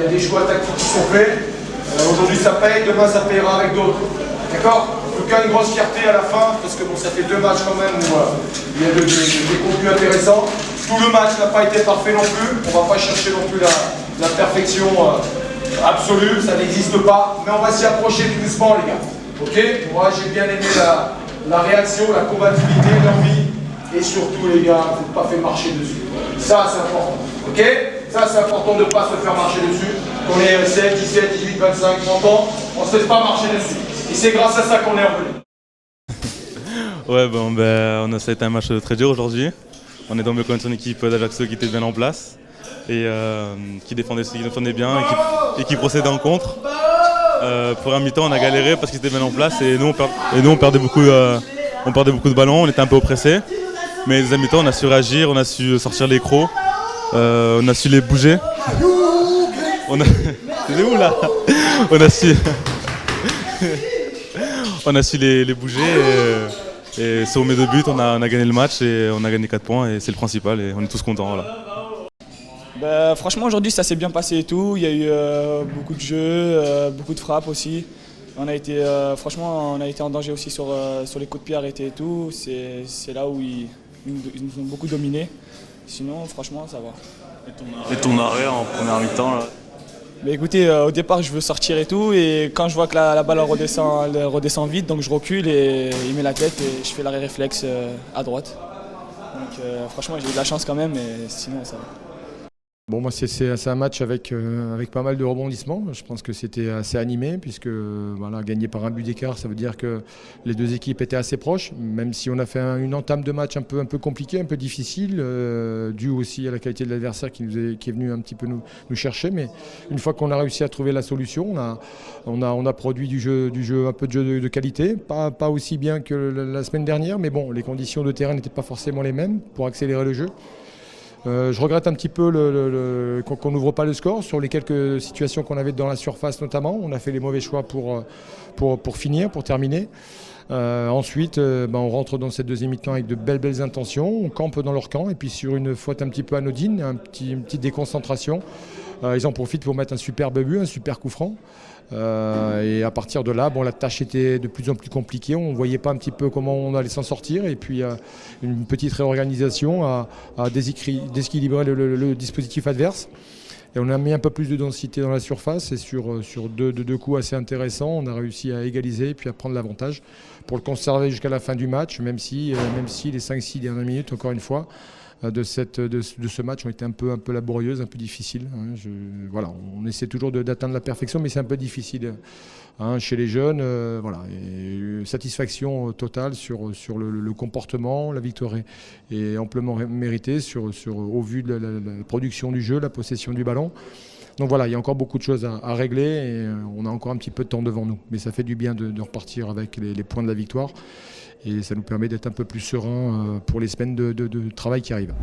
y a des choix tactiques qui sont faits. Aujourd'hui ça paye, demain ça payera avec d'autres. D'accord? En tout cas une grosse fierté à la fin, parce que bon, ça fait 2 matchs quand même où il y a des contenus intéressants. Tout le match n'a pas été parfait non plus. On ne va pas chercher non plus la perfection absolue, ça n'existe pas. Mais on va s'y approcher tout doucement les gars. Ok? Moi j'ai bien aimé la réaction, la combativité, l'envie. Et surtout les gars, vous n'êtes pas fait marcher dessus. Ça c'est important. Ok? Ça c'est important de ne pas se faire marcher dessus. Qu'on ait 7, 17, 18, 25, 30 ans, on ne se laisse pas marcher dessus. Et c'est grâce à ça qu'on est revenu. Ouais, ça a été un match très dur aujourd'hui. On est tombé contre une équipe d'Ajaccio qui était bien en place et qui défendait bien et qui procédait en contre. Pour un mi-temps, on a galéré parce qu'ils étaient bien en place et nous on perdait beaucoup de ballons, on était un peu oppressés. Mais deuxième mi-temps, on a su réagir, on a su sortir les crocs, on a su les bouger. C'est où là? On a su les bouger et sur mes 2 buts, on a gagné le match et on a gagné 4 points et c'est le principal et on est tous contents. Voilà. Franchement aujourd'hui ça s'est bien passé et tout, il y a eu beaucoup de jeux, beaucoup de frappes aussi. Franchement on a été en danger aussi sur les coups de pied arrêtés et tout, c'est là où ils nous ont beaucoup dominés. Sinon franchement ça va. Et ton arrêt en première mi-temps là? Mais écoutez, au départ je veux sortir et tout et quand je vois que la balle elle redescend vite, donc je recule et il met la tête et je fais l'arrêt réflexe à droite. Donc franchement j'ai eu de la chance quand même, mais sinon ça va. Bon, moi, c'est un match avec pas mal de rebondissements. Je pense que c'était assez animé puisque voilà, gagner par un but d'écart, ça veut dire que les 2 équipes étaient assez proches, même si on a fait une entame de match un peu compliquée, un peu difficile, dû aussi à la qualité de l'adversaire qui est venu un petit peu nous chercher. Mais une fois qu'on a réussi à trouver la solution, on a produit un peu de jeu de qualité, pas aussi bien que la semaine dernière, mais bon, les conditions de terrain n'étaient pas forcément les mêmes pour accélérer le jeu. Je regrette un petit peu qu'on n'ouvre pas le score sur les quelques situations qu'on avait dans la surface notamment. On a fait les mauvais choix pour finir, pour terminer. Ensuite, on rentre dans cette deuxième mi-temps avec de belles intentions. On campe dans leur camp et puis sur une faute un petit peu anodine, une petite déconcentration, ils en profitent pour mettre un superbe but, un super coup franc. Et à partir de là, la tâche était de plus en plus compliquée. On ne voyait pas un petit peu comment on allait s'en sortir. Et puis une petite réorganisation a déséquilibré le dispositif adverse. Et on a mis un peu plus de densité dans la surface. Et sur deux coups assez intéressants, on a réussi à égaliser et puis à prendre l'avantage pour le conserver jusqu'à la fin du match, même si les 5-6 dernières minutes, encore une fois, de ce match ont été un peu laborieuses, un peu difficiles. Voilà, on essaie toujours d'atteindre la perfection, mais c'est un peu difficile chez les jeunes. Voilà, et satisfaction totale sur le comportement. La victoire est amplement méritée au vu de la production du jeu, la possession du ballon. Donc voilà, il y a encore beaucoup de choses à régler et on a encore un petit peu de temps devant nous. Mais ça fait du bien de repartir avec les points de la victoire. Et ça nous permet d'être un peu plus serein pour les semaines de travail qui arrivent.